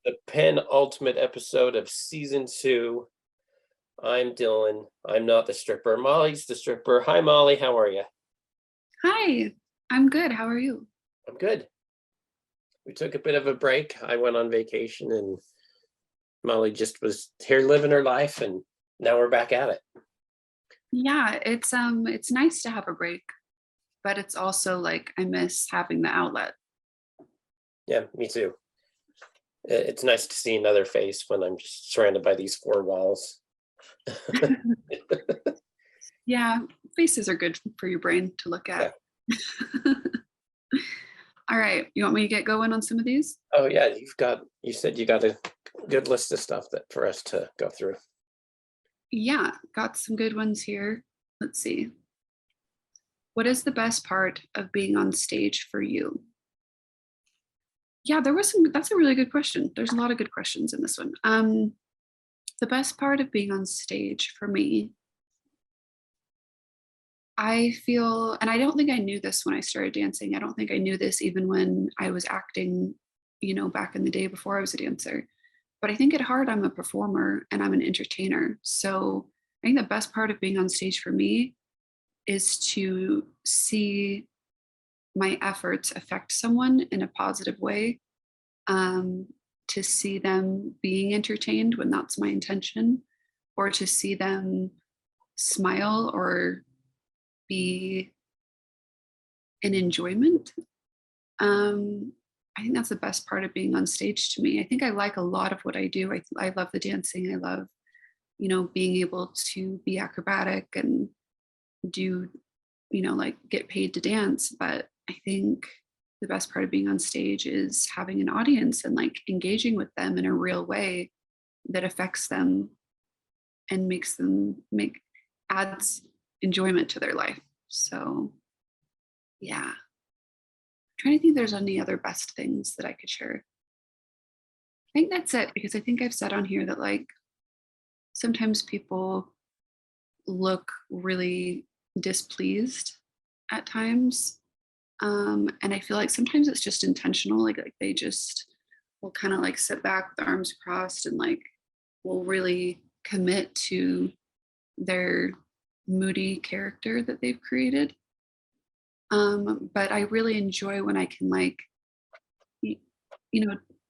the penultimate episode of season 2. I'm Dylan. I'm not the stripper. Molly's the stripper. Hi, Molly. How are you? Hi, I'm good. How are you? I'm good. We took a bit of a break. I went on vacation and Molly just was here living her life, and now we're back at it. Yeah, it's nice to have a break, but it's also like I miss having the outlet. Yeah, me too. It's nice to see another face when I'm just surrounded by these four walls. Yeah, faces are good for your brain to look Yeah. at. All right, you want me to get going on some of these? Oh yeah, you said you got a good list of stuff that for us to go through. Yeah, got some good ones here. Let's see. What is the best part of being on stage for you? Yeah, that's a really good question. There's a lot of good questions in this one. The best part of being on stage for me, I feel, and I don't think I knew this when I started dancing. I don't think I knew this even when I was acting, back in the day before I was a dancer. But I think at heart, I'm a performer and I'm an entertainer. So I think the best part of being on stage for me is to see my efforts affect someone in a positive way, um, to see them being entertained when that's my intention, or to see them smile or be an enjoyment. Um, I think that's the best part of being on stage to me. I think I like a lot of what I do. I love the dancing. I love, being able to be acrobatic and do, like get paid to dance. But I think the best part of being on stage is having an audience and like engaging with them in a real way that affects them and adds enjoyment to their life. So yeah. Trying to think if there's any other best things that I could share. I think that's it because I think I've said on here that like sometimes people look really displeased at times. And I feel like sometimes it's just intentional, like they just will kind of like sit back with arms crossed and like will really commit to their moody character that they've created. But I really enjoy when I can like, y-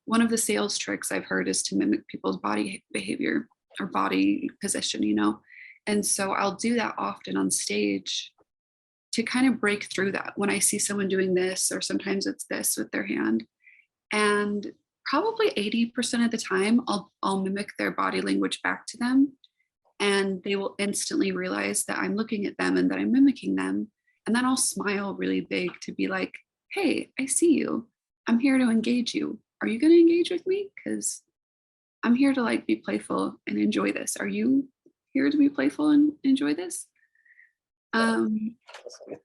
one of the sales tricks I've heard is to mimic people's body behavior or body position. And so I'll do that often on stage to kind of break through that when I see someone doing this, or sometimes it's this with their hand. And probably 80% of the time, I'll mimic their body language back to them. And they will instantly realize that I'm looking at them and that I'm mimicking them. And then I'll smile really big to be like, hey, I see you. I'm here to engage you. Are you going to engage with me? Because I'm here to like be playful and enjoy this. Are you here to be playful and enjoy this? Um,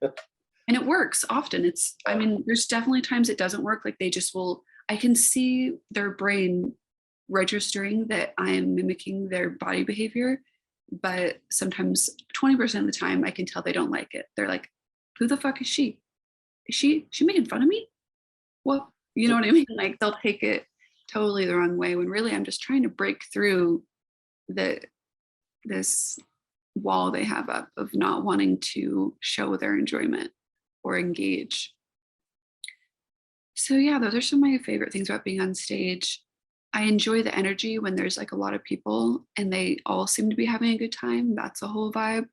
and it works often. There's definitely times it doesn't work. Like I can see their brain registering that I am mimicking their body behavior. But sometimes 20% of the time I can tell they don't like it. They're like, who the fuck is she? Is she making fun of me? Well, you know what I mean? Like they'll take it totally the wrong way when really I'm just trying to break through this wall they have up of not wanting to show their enjoyment or engage. So yeah, those are some of my favorite things about being on stage. I enjoy the energy when there's like a lot of people and they all seem to be having a good time. That's a whole vibe.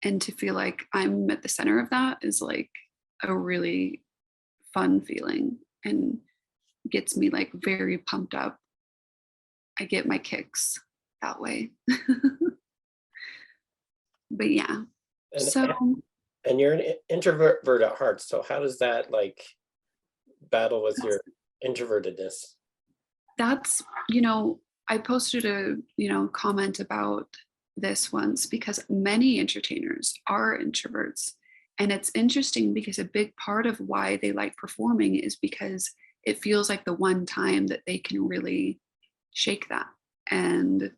And to feel like I'm at the center of that is like a really fun feeling and gets me like very pumped up. I get my kicks that way. But yeah. And So and you're an introvert at heart. So how does that like battle with that's your introvertedness? that's I posted a comment about this once because many entertainers are introverts, and it's interesting because a big part of why they like performing is because it feels like the one time that they can really shake that and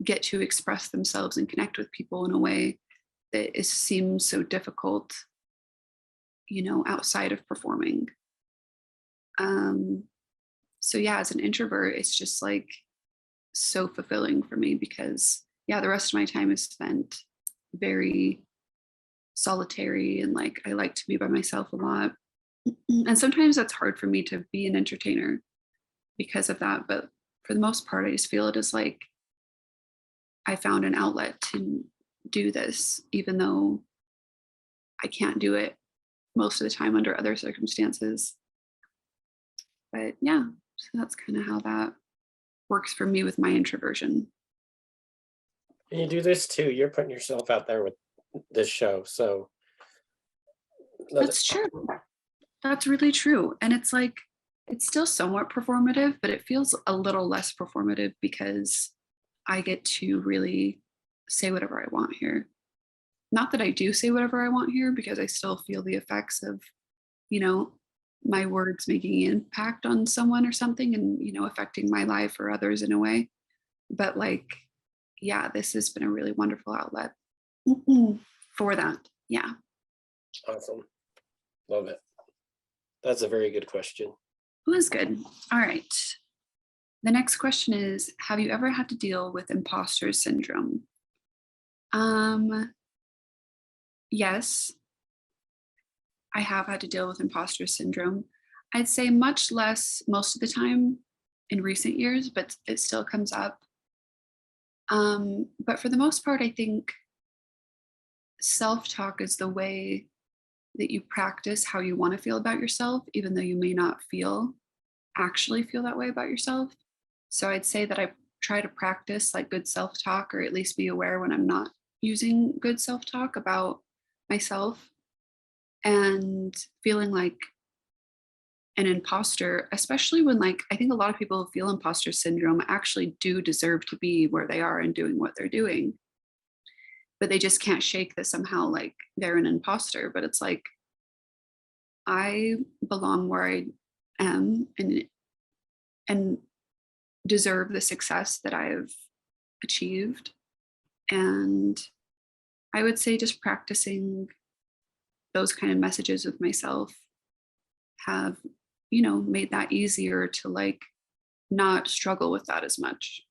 get to express themselves and connect with people in a way that seems so difficult outside of performing. um So yeah, as an introvert, it's just like so fulfilling for me because yeah, the rest of my time is spent very solitary and like I like to be by myself a lot. And sometimes that's hard for me to be an entertainer because of that. But for the most part, I just feel it is like I found an outlet to do this, even though I can't do it most of the time under other circumstances. But yeah, so that's kind of how that works for me with my introversion. And you do this too. You're putting yourself out there with this show. So let That's true. That's really true. And it's like, it's still somewhat performative, but it feels a little less performative because I get to really say whatever I want here. Not that I do say whatever I want here, because I still feel the effects of, you know, my words making an impact on someone or something and, affecting my life or others in a way. But like, yeah, this has been a really wonderful outlet for that. Yeah. awesome. Love it. That's a very good question. It was good. All right. The next question is, have you ever had to deal with imposter syndrome? Yes, I have had to deal with imposter syndrome. I'd say much less most of the time in recent years, but it still comes up. But for the most part, I think self-talk is the way that you practice how you want to feel about yourself, even though you may not actually feel that way about yourself. So I'd say that I try to practice like good self-talk, or at least be aware when I'm not using good self-talk about myself, and feeling like an imposter, especially when like I think a lot of people who feel imposter syndrome actually do deserve to be where they are and doing what they're doing. But they just can't shake that somehow like they're an imposter. But it's like I belong where I am and deserve the success that I've achieved. And I would say just practicing those kind of messages with myself have, made that easier to like not struggle with that as much.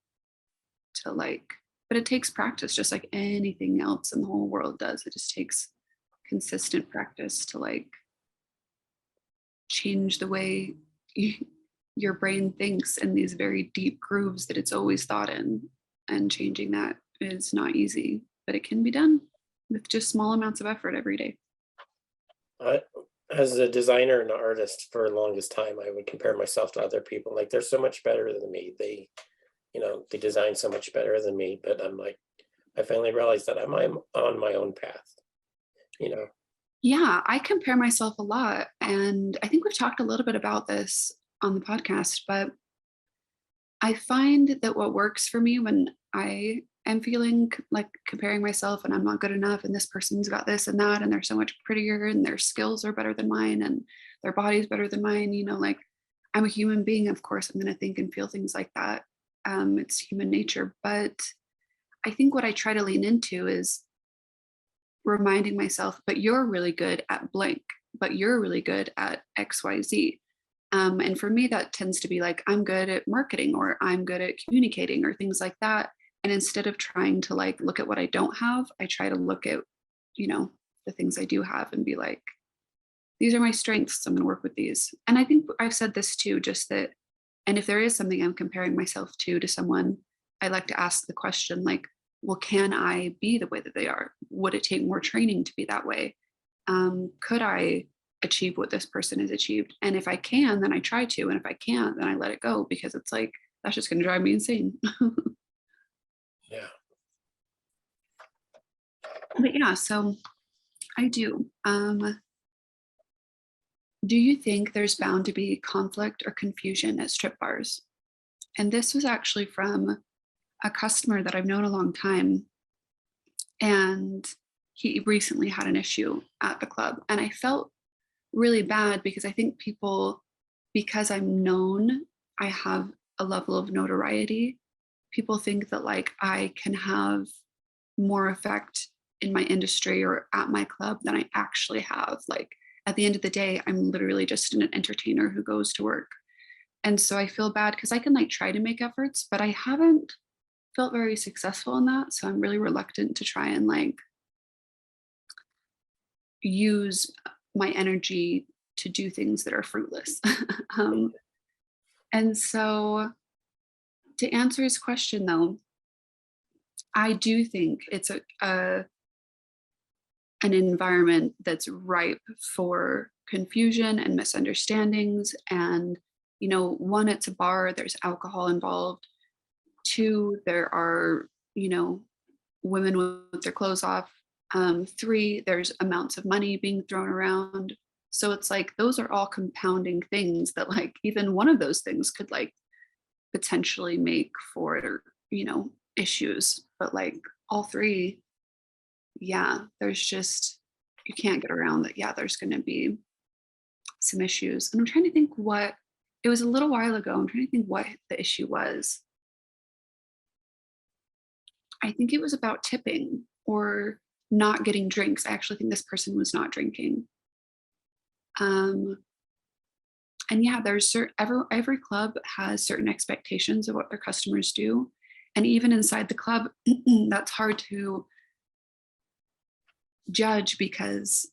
To like, but it takes practice just like anything else in the whole world does. It just takes consistent practice to like change the way your brain thinks in these very deep grooves that it's always thought in. And changing that is not easy, but it can be done with just small amounts of effort every day. I, as a designer and an artist for the longest time, I would compare myself to other people. Like they're so much better than me. They design so much better than me. But I'm like, I finally realized that I'm on my own path. Yeah, I compare myself a lot. And I think we've talked a little bit about this on the podcast, but I find that what works for me when I am feeling like comparing myself and I'm not good enough and this person's got this and that and they're so much prettier and their skills are better than mine and their body's better than mine, like I'm a human being, of course I'm going to think and feel things like that. It's human nature. But I think what I try to lean into is reminding myself, but you're really good at blank, but you're really good at XYZ. And for me, that tends to be like, I'm good at marketing or I'm good at communicating or things like that. And instead of trying to like look at what I don't have, I try to look at, the things I do have and be like, these are my strengths. I'm going to work with these. And I think I've said this too, just that, and if there is something I'm comparing myself to someone, I like to ask the question like, well, can I be the way that they are? Would it take more training to be that way? Could I achieve what this person has achieved? And if I can, then I try to. And if I can't, then I let it go because it's like, that's just going to drive me insane. Yeah. But yeah, so I do. Do you think there's bound to be conflict or confusion at strip bars? And this was actually from a customer that I've known a long time. And he recently had an issue at the club. And I felt really bad because I think people, because I'm known, I have a level of notoriety. People think that like I can have more effect in my industry or at my club than I actually have. Like at the end of the day, I'm literally just an entertainer who goes to work. And so I feel bad because I can like try to make efforts, but I haven't felt very successful in that. So I'm really reluctant to try and like use my energy to do things that are fruitless. um, and so to answer his question though, I do think it's an environment that's ripe for confusion and misunderstandings. And, you know, one, it's a bar, there's alcohol involved. Two, there are, you know, women with their clothes off. Three, there's amounts of money being thrown around. So it's like those are all compounding things that like even one of those things could like potentially make for, you know, issues. But like all three, yeah, there's just you can't get around that. Yeah, there's going to be some issues. And I'm trying to think what it was a little while ago. I'm trying to think what the issue was. I think it was about tipping or not getting drinks. I actually think this person was not drinking. Um, and yeah, there's every club has certain expectations of what their customers do. And even inside the club, that's hard to judge because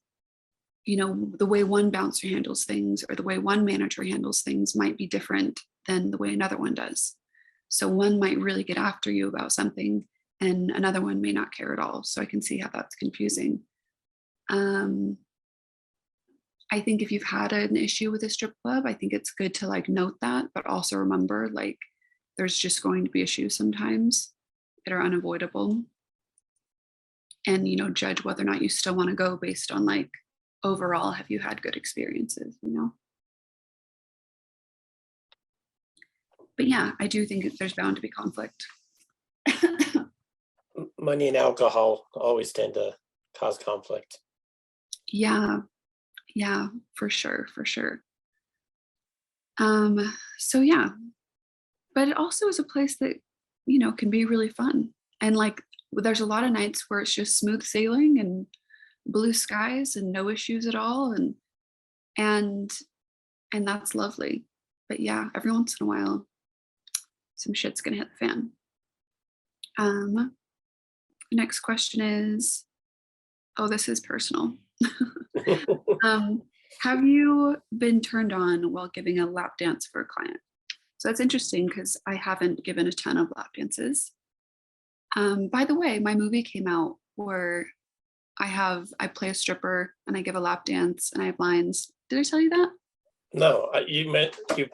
you know the way one bouncer handles things or the way one manager handles things might be different than the way another one does. So one might really get after you about something and another one may not care at all. So I can see how that's confusing. um, I think if you've had an issue with a strip club, I think it's good to like note that, but also remember like there's just going to be issues sometimes that are unavoidable. And you know judge whether or not you still want to go based on like overall have you had good experiences, you know. But yeah, I do think there's bound to be conflict. Money and alcohol always tend to cause conflict. Yeah, yeah, for sure, for sure. So yeah, but it also is a place that you know can be really fun. And like there's a lot of nights where it's just smooth sailing and blue skies and no issues at all. And and that's lovely. But yeah, every once in a while some shit's gonna hit the fan. um Next question is, oh, this is personal. um have you been turned on while giving a lap dance for a client? So that's interesting because I haven't given a ton of lap dances. By the way, my movie came out where I play a stripper and I give a lap dance and I have lines. Did I tell you that? No, you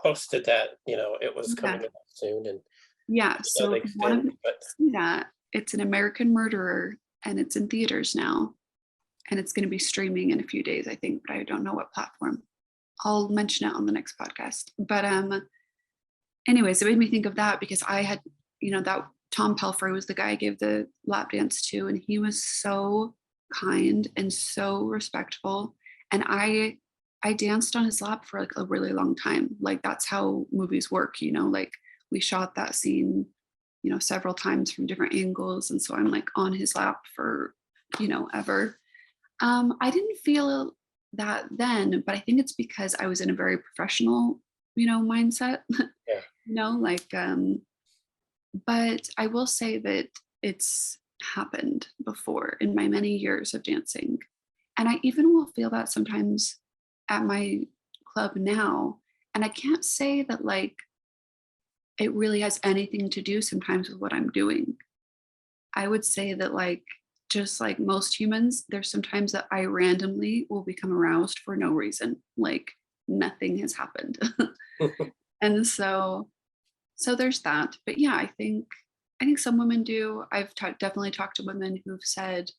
posted that, it was Yeah. coming up soon and, Yeah. So they if you want filmed, to but see that, it's an American Murderer and it's in theaters now. And it's going to be streaming in a few days, I think, but I don't know what platform. I'll mention it on the next podcast. But anyways, it made me think of that because I had, you know, that Tom Pelfrey was the guy I gave the lap dance to, and he was so kind and so respectful. And I danced on his lap for like a really long time. Like that's how movies work, you know, like we shot that scene, you know, several times from different angles. And so I'm like on his lap for, you know, ever. I didn't feel that then, but I think it's because I was in a very professional, you know, mindset. yeah. You know, like but I will say that it's happened before in my many years of dancing. And I even will feel that sometimes at my club now. And I can't say that like it really has anything to do sometimes with what I'm doing. I would say that like just like most humans, there's sometimes that I randomly will become aroused for no reason. Like nothing has happened. And so there's that. But yeah, I think some women do. Definitely talked to women who've said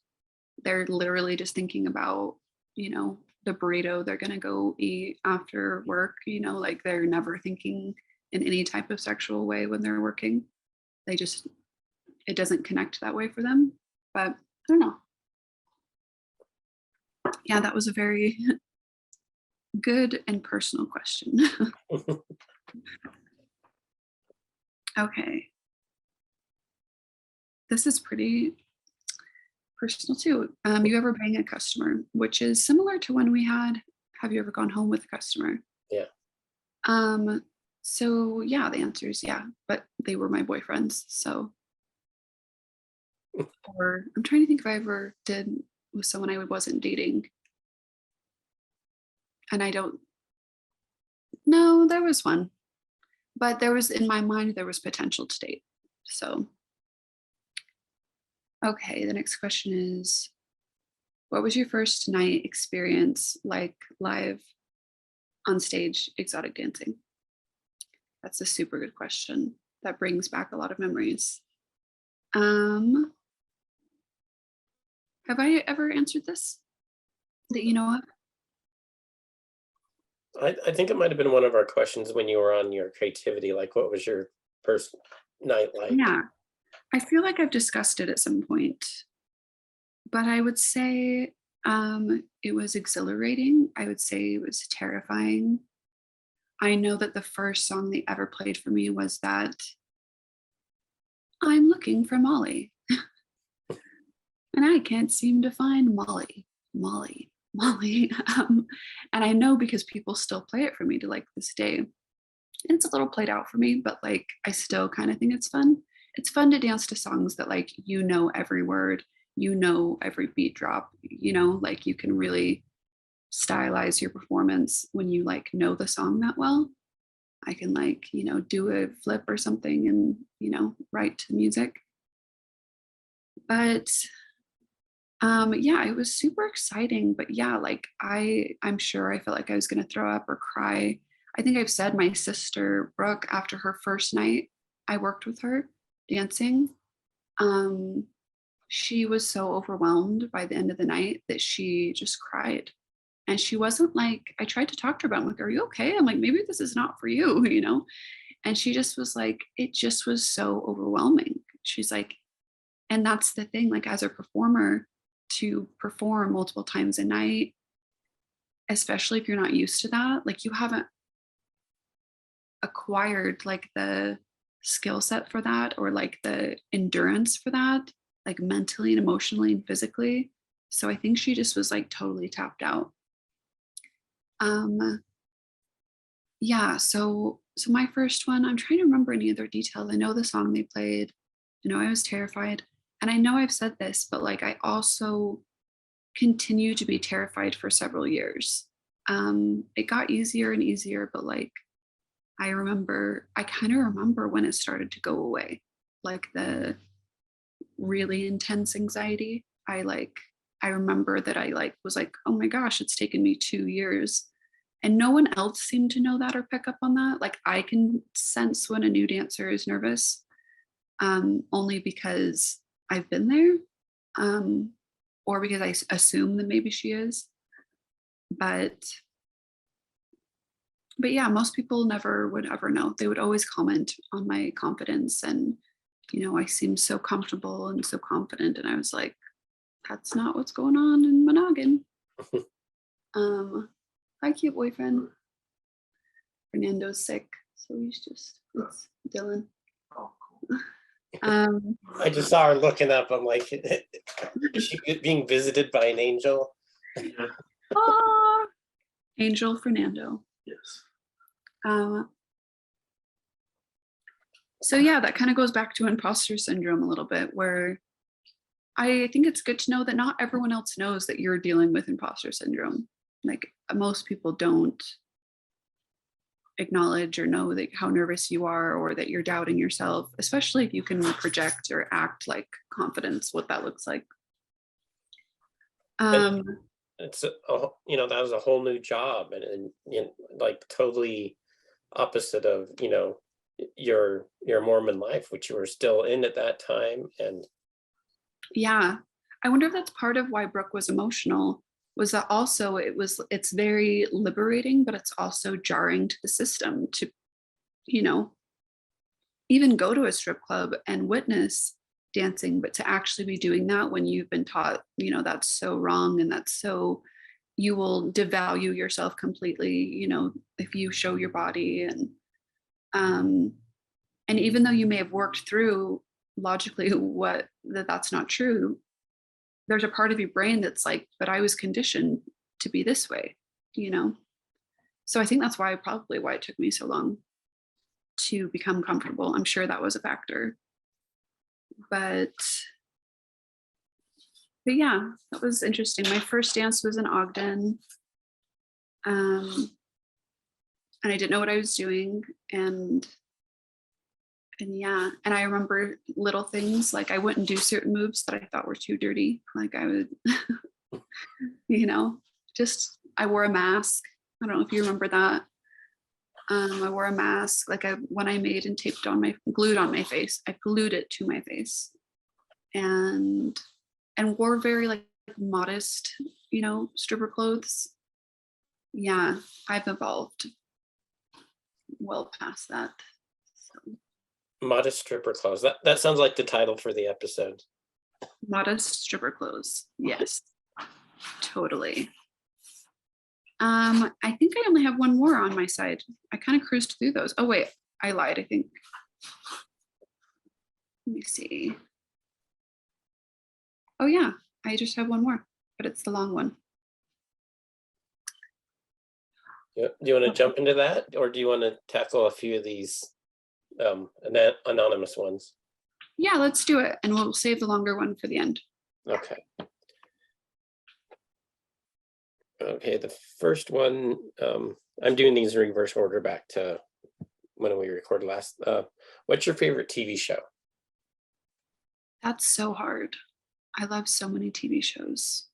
they're literally just thinking about, you know, the burrito they're gonna go eat after work, you know, like they're never thinking in any type of sexual way when they're working. They just it doesn't connect that way for them. But I don't know. Yeah, that was a very good and personal question. Okay. This is pretty personal too. You ever bang a customer, which is similar to when we had, have you ever gone home with a customer? Yeah. Um, So yeah, the answer is yeah, but they were my boyfriends. So, or I'm trying to think if I ever did with someone I wasn't dating. And I don't know, there was one, but there was in my mind, there was potential to date. So, okay, the next question is what was your first night experience like live on stage exotic dancing? That's a super good question. That brings back a lot of memories. Um, have I ever answered this that you know of? I think it might have been one of our questions when you were on your creativity, like what was your first night like? Yeah, I feel like I've discussed it at some point, but I would say it was exhilarating. I would say it was terrifying. I know that the first song they ever played for me was that I'm looking for Molly and I can't seem to find Molly, Molly, Molly. And I know because people still play it for me to like this day. And it's a little played out for me, but like I still kind of think it's fun. It's fun to dance to songs that like you know every word, you know every beat drop, you know, like you can really stylize your performance when you like know the song that well. I can like, you know, do a flip or something and, you know, write to the music. But yeah, it was super exciting. But yeah, like I'm sure I felt like I was gonna throw up or cry. I think I've said my sister Brooke, after her first night, I worked with her dancing. Um, she was so overwhelmed by the end of the night that she just cried. And she wasn't like, I tried to talk to her about it. I'm like, are you okay? I'm like, maybe this is not for you, you know? And she just was like, it just was so overwhelming. She's like, and that's the thing, like as a performer, to perform multiple times a night, especially if you're not used to that, like you haven't acquired like the skill set for that or like the endurance for that, like mentally and emotionally and physically. So I think she just was like totally tapped out. Um, yeah, so my first one, I'm trying to remember any other details. I know the song they played. I know I was terrified. And I know I've said this, but like I also continue to be terrified for several years. It got easier and easier, but like I kind of remember when it started to go away, like the really intense anxiety. I remember that I like was like, oh my gosh, it's taken me 2 years. And no one else seemed to know that or pick up on that. Like I can sense when a new dancer is nervous, only because I've been there, um, or because assume that maybe she is. But but yeah, most people never would ever know. They would always comment on my confidence and you know, I seemed so comfortable and so confident. And I was like, that's not what's going on in my noggin. Hi, cute boyfriend. Fernando's sick. So he's just, it's Dylan. Oh, cool. Um, I just saw her looking up. I'm like, is she being visited by an angel? Yeah. ah, Angel Fernando. Yes. Um, so yeah, that kind of goes back to imposter syndrome a little bit, where I think it's good to know that not everyone else knows that you're dealing with imposter syndrome. Like most people don't acknowledge or know that how nervous you are or that you're doubting yourself, especially if you can project or act like confidence, what that looks like. And Um, it's you know, that was a whole new job, and you know, like totally opposite of, you know, your Mormon life, which you were still in at that time. And yeah. I wonder if that's part of why Brooke was emotional, was that also it's very liberating, but it's also jarring to the system to, you know, even go to a strip club and witness dancing, but to actually be doing that when you've been taught, you know, that's so wrong and that's so, you will devalue yourself completely, you know, if you show your body. Um and even though you may have worked through logically what that's not true, there's a part of your brain that's like, but I was conditioned to be this way, you know. So I think that's why probably why it took me so long. to become comfortable. I'm sure that was a factor. But yeah, that was interesting. My first dance was in Ogden. And I didn't know what I was doing. And yeah, and I remember little things like I wouldn't do certain moves that I thought were too dirty. Like I would, just I wore a mask. I don't know if you remember that. I wore a mask like when I made and taped on glued on my face. I glued it to my face, and wore very like modest, stripper clothes. Yeah, I've evolved well past that. So, Modest stripper clothes. That sounds like the title for the episode. modest stripper clothes. Yes, totally. I think I only have one more on my side. I kind of cruised through those. Oh wait, I lied, I think. Let me see. Oh yeah, I just have one more, but it's the long one. Do you want to jump into that, or do you want to tackle a few of these anonymous ones? Yeah, let's do it, and we'll save the longer one for the end. Okay. Okay, the first one, I'm doing these in reverse order back to when we recorded last. What's your favorite TV show? That's so hard. I love so many TV shows.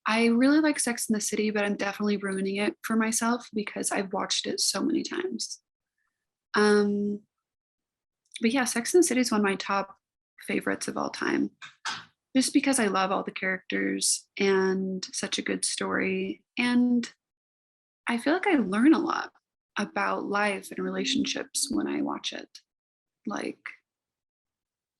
I really like Sex in the City, but I'm definitely ruining it for myself because I've watched it so many times. But yeah, Sex in the City is one of my top favorites of all time. Just because I love all the characters and such a good story. And I feel like I learn a lot about life and relationships when I watch it. Like,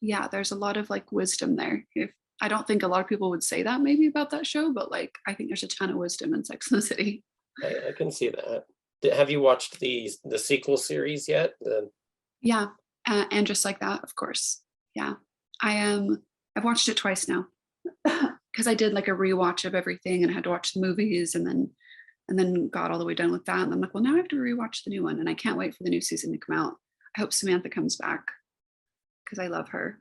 yeah, there's a lot of like wisdom there. If I don't think a lot of people would say that maybe about that show, but like I think there's a ton of wisdom in Sex and the City. I can see that. Have you watched the sequel series yet? Yeah, and just like that, of course. Yeah, I am. I've watched it twice now because I did like a rewatch of everything and I had to watch the movies and then got all the way done with that. And I'm like, well, now I have to rewatch the new one, and I can't wait for the new season to come out. I hope Samantha comes back because I love her.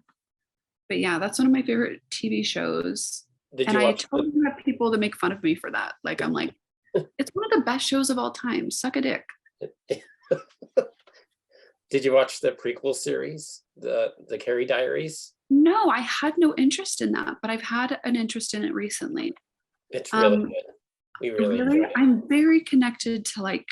But yeah, that's one of my favorite TV shows. Did And you I watch totally have people that make fun of me for that. Like, I'm like, it's one of the best shows of all time. Suck a dick. Did you watch the prequel series, the Carrie Diaries? No, I had no interest in that, but I've had an interest in it recently. It's really good. We really enjoyed it. I'm very connected to like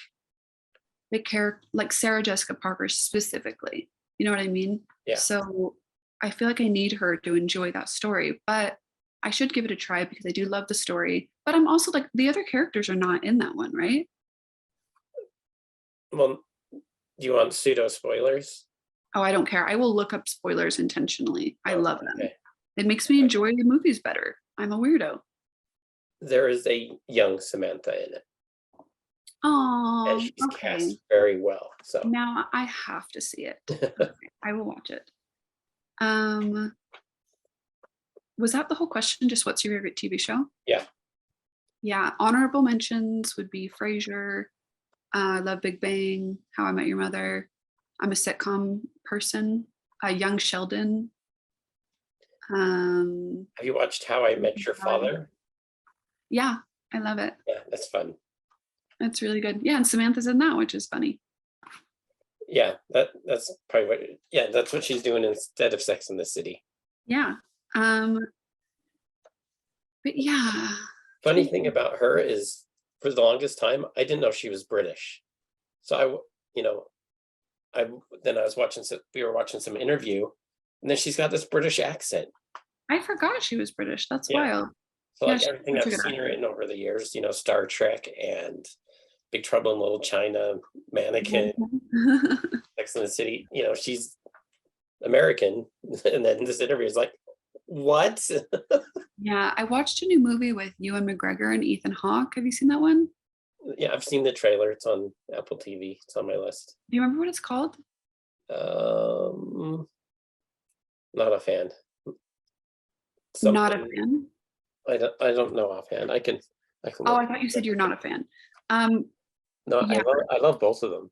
the character, like Sarah Jessica Parker specifically. You know what I mean? Yeah. So I feel like I need her to enjoy that story, but I should give it a try because I do love the story. But I'm also like, the other characters are not in that one, right? Well, do you want pseudo spoilers? Oh, I don't care. I will look up spoilers intentionally. I love them. Okay. It makes me enjoy the movies better. I'm a weirdo. There is a young Samantha in it, Oh, and she's okay. cast very well. So Now I have to see it. Okay, I will watch it. Was that the whole question? Just what's your favorite TV show? Yeah. Yeah, honorable mentions would be Frasier. I love Big Bang, How I Met Your Mother. I'm a sitcom person. Young Sheldon. Have you watched How I Met Your Father? Yeah, I love it. Yeah, that's fun. That's really good. Yeah, and Samantha's in that, which is funny. Yeah, that's probably what. Yeah, that's what she's doing instead of Sex in the City. Yeah. But yeah. Funny thing about her is, for the longest time, I didn't know she was British. So then I was watching. We were watching some interview, and then she's got this British accent. I forgot she was British. That's Yeah. wild. So Yeah, like everything I've seen her in over the years, Star Trek and Big Trouble in Little China, Mannequin, Sex in the City, she's American. And then this interview is like, what? Yeah, I watched a new movie with Ewan McGregor and Ethan Hawke. Have you seen that one? Yeah, I've seen the trailer. It's on Apple TV. It's on my list. Do you remember what it's called? Not a fan. Not a fan. I don't know offhand. I can. Oh, I thought you said you're not a fan. No, yeah. I love both of them.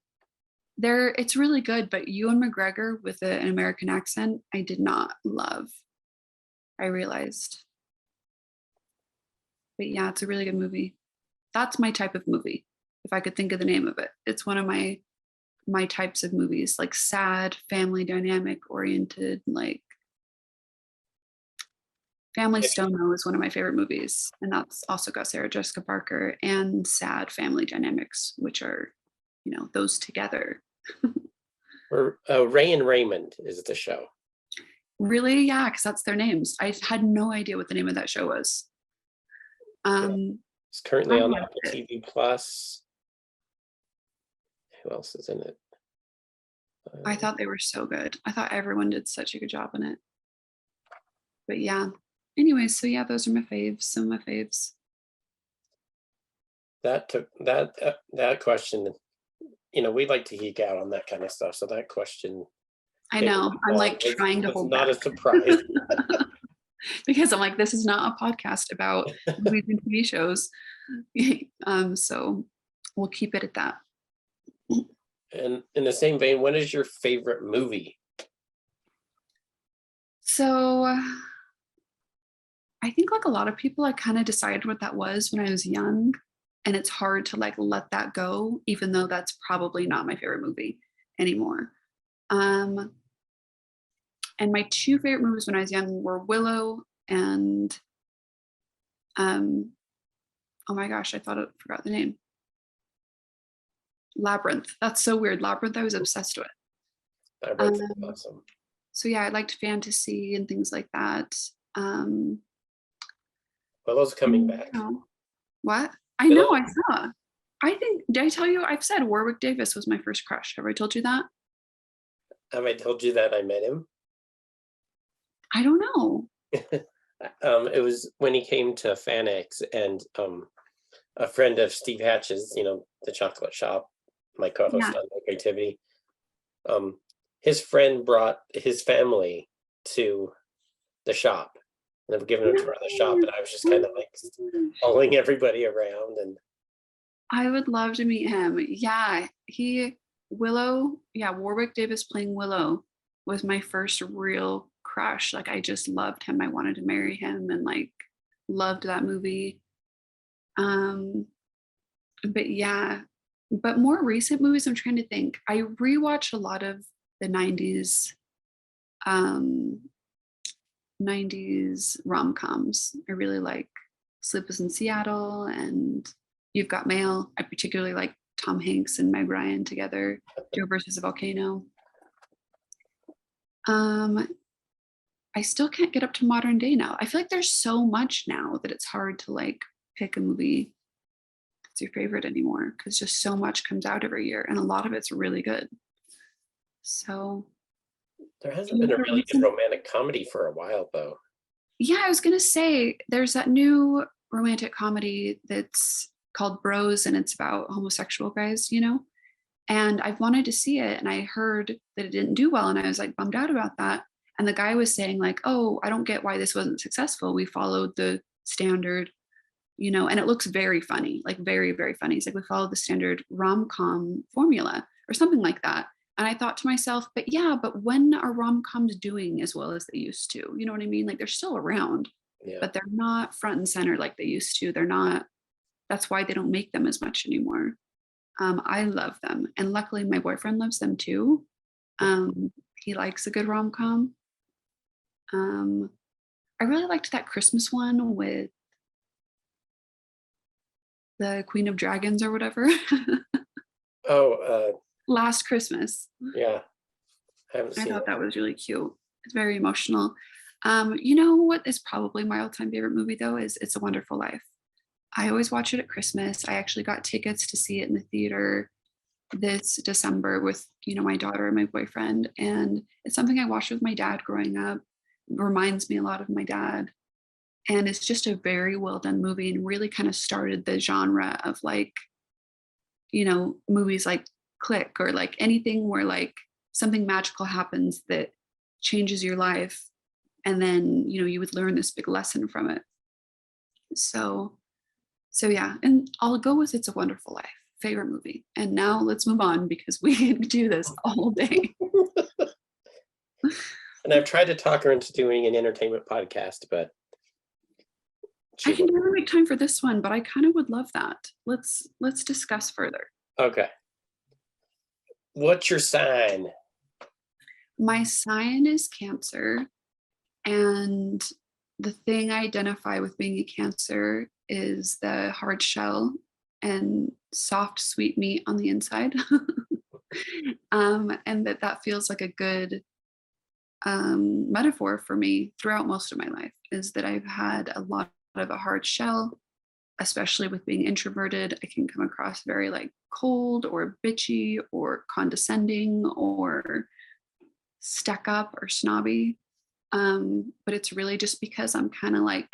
it's really good, but Ewan McGregor with an American accent, I did not love. I realized. But yeah, it's a really good movie. That's my type of movie. If I could think of the name of it. It's one of my types of movies, like sad, family dynamic oriented, like Family Stone though is one of my favorite movies. And that's also got Sarah Jessica Parker and sad family dynamics, which are, those together. Or Ray and Raymond is the show. Really? Yeah, because that's their names. I had no idea what the name of that show was. It's currently I on liked Apple it. TV Plus. Who else is in it? I thought they were so good. I thought everyone did such a good job in it. But yeah. Anyways, so yeah, those are my faves. Some of my faves. That question, we like to geek out on that kind of stuff. So that question I know. I'm like trying to was hold not back. a surprise. Because I'm like, this is not a podcast about movies and TV shows. So we'll keep it at that. And in the same vein, what is your favorite movie? So I think like a lot of people, I kind of decided what that was when I was young. And it's hard to like let that go, even though that's probably not my favorite movie anymore. And my two favorite movies when I was young were Willow and oh my gosh, I forgot the name. Labyrinth. That's so weird. Labyrinth, I was obsessed with. Labyrinth is awesome. So yeah, I liked fantasy and things like that. Willow's coming back. What? I know, I saw. Did I tell you? I've said Warwick Davis was my first crush. Have I told you that? Have I told you that I met him? I don't know. It was when he came to FanX, and a friend of Steve Hatch's, the chocolate shop, my co-host on Creativity. His friend brought his family to the shop, and I've given him to run the shop, and I was just kind of like following everybody around. And I would love to meet him. Yeah, Warwick Davis playing Willow was my first real crush. Like I just loved him. I wanted to marry him and like loved that movie. But yeah, but more recent movies, I'm trying to think. I rewatched a lot of the 90s rom-coms. I really like Sleepless in Seattle and You've Got Mail. I particularly like Tom Hanks and Meg Ryan together, Joe versus a Volcano. I still can't get up to modern day now. I feel like there's so much now that it's hard to like pick a movie that's your favorite anymore because just so much comes out every year and a lot of it's really good. So there hasn't been a really good romantic comedy for a while though. Yeah, I was gonna say there's that new romantic comedy that's called Bros and it's about homosexual guys, and I've wanted to see it and I heard that it didn't do well and I was like bummed out about that. And the guy was saying like, oh, I don't get why this wasn't successful. We followed the standard, and it looks very funny, like very, very funny. It's like we followed the standard rom-com formula or something like that. And I thought to myself, but when are rom-coms doing as well as they used to? You know what I mean? Like they're still around, but they're not front and center like they used to. They're not, that's why they don't make them as much anymore. I love them. And luckily my boyfriend loves them too. He likes a good rom-com. I really liked that Christmas one with the Queen of Dragons or whatever. Last Christmas. Yeah. I thought that was really cute. It's very emotional. You know what is probably my all-time favorite movie though is It's a Wonderful Life. I always watch it at Christmas. I actually got tickets to see it in the theater this December with, my daughter and my boyfriend. And it's something I watched with my dad growing up. It reminds me a lot of my dad. And it's just a very well done movie and really kind of started the genre of like, movies like Click or like anything where like something magical happens that changes your life. And then, you would learn this big lesson from it. So yeah, and I'll go with It's a Wonderful Life. favorite movie. And now let's move on because we can do this all day. And I've tried to talk her into doing an entertainment podcast, but I can never make time for this one, but I kind of would love that. Let's discuss further. Okay. What's your sign? My sign is Cancer, and the thing I identify with being a Cancer is the hard shell and soft, sweet meat on the inside. And that feels like a good metaphor for me throughout most of my life, is that I've had a lot of a hard shell, especially with being introverted. I can come across very like cold or bitchy or condescending or stuck up or snobby. But it's really just because I'm kind of like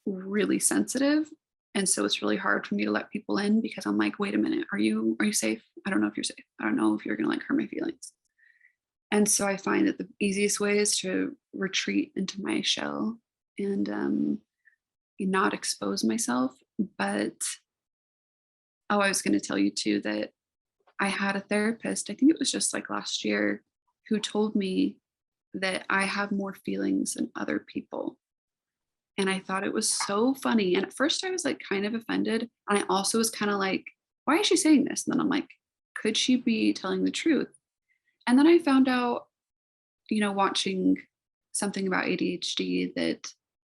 really sensitive. And so it's really hard for me to let people in because I'm like, wait a minute, are you safe? I don't know if you're safe. I don't know if you're gonna like hurt my feelings. And so I find that the easiest way is to retreat into my shell and not expose myself. But oh, I was going to tell you too that I had a therapist, I think it was just like last year, who told me that I have more feelings than other people. And I thought it was so funny. And at first I was like kind of offended. And I also was kind of like, why is she saying this? And then I'm like, could she be telling the truth? And then I found out, watching something about ADHD, that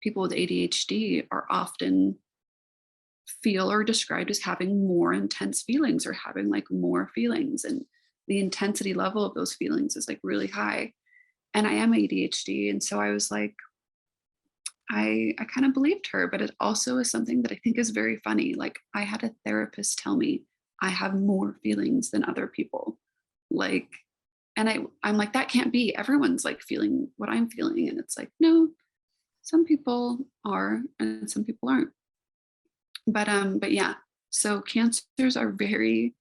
people with ADHD are often feel or described as having more intense feelings or having like more feelings. And the intensity level of those feelings is like really high. And I am ADHD. And so I was like, I kind of believed her, but it also is something that I think is very funny. Like I had a therapist tell me I have more feelings than other people. Like, and I'm like, that can't be. Everyone's like feeling what I'm feeling. And it's like, no, some people are and some people aren't. But yeah, so cancers are very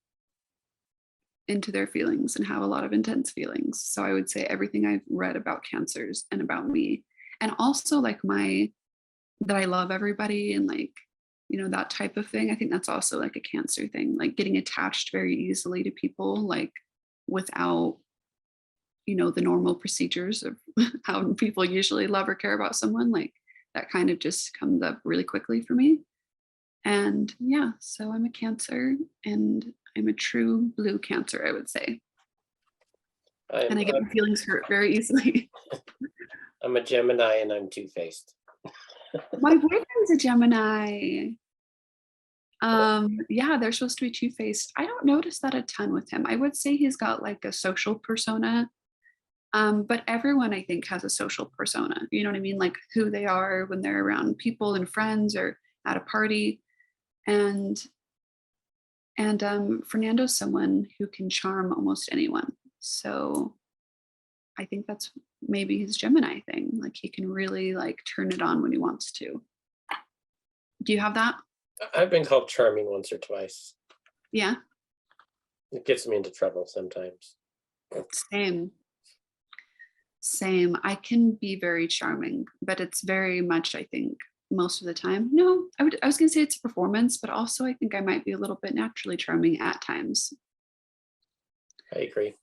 into their feelings and have a lot of intense feelings. So I would say everything I've read about cancers and about me, and also like that I love everybody and like, that type of thing. I think that's also like a Cancer thing, like getting attached very easily to people, like without, the normal procedures of how people usually love or care about someone. Like that kind of just comes up really quickly for me. And yeah, so I'm a Cancer and I'm a true blue Cancer, I would say. And I get my feelings hurt very easily. I'm a Gemini and I'm two-faced. My boyfriend's a Gemini. Yeah, they're supposed to be two-faced. I don't notice that a ton with him. I would say he's got like a social persona. But everyone I think has a social persona. You know what I mean? Like who they are when they're around people and friends or at a party. And Fernando's someone who can charm almost anyone. So I think that's maybe his Gemini thing. Like he can really like turn it on when he wants to. Do you have that? I've been called charming once or twice. Yeah. It gets me into trouble sometimes. Same. I can be very charming, but it's very much, I think, most of the time. No, I was gonna say it's a performance, but also I think I might be a little bit naturally charming at times. I agree.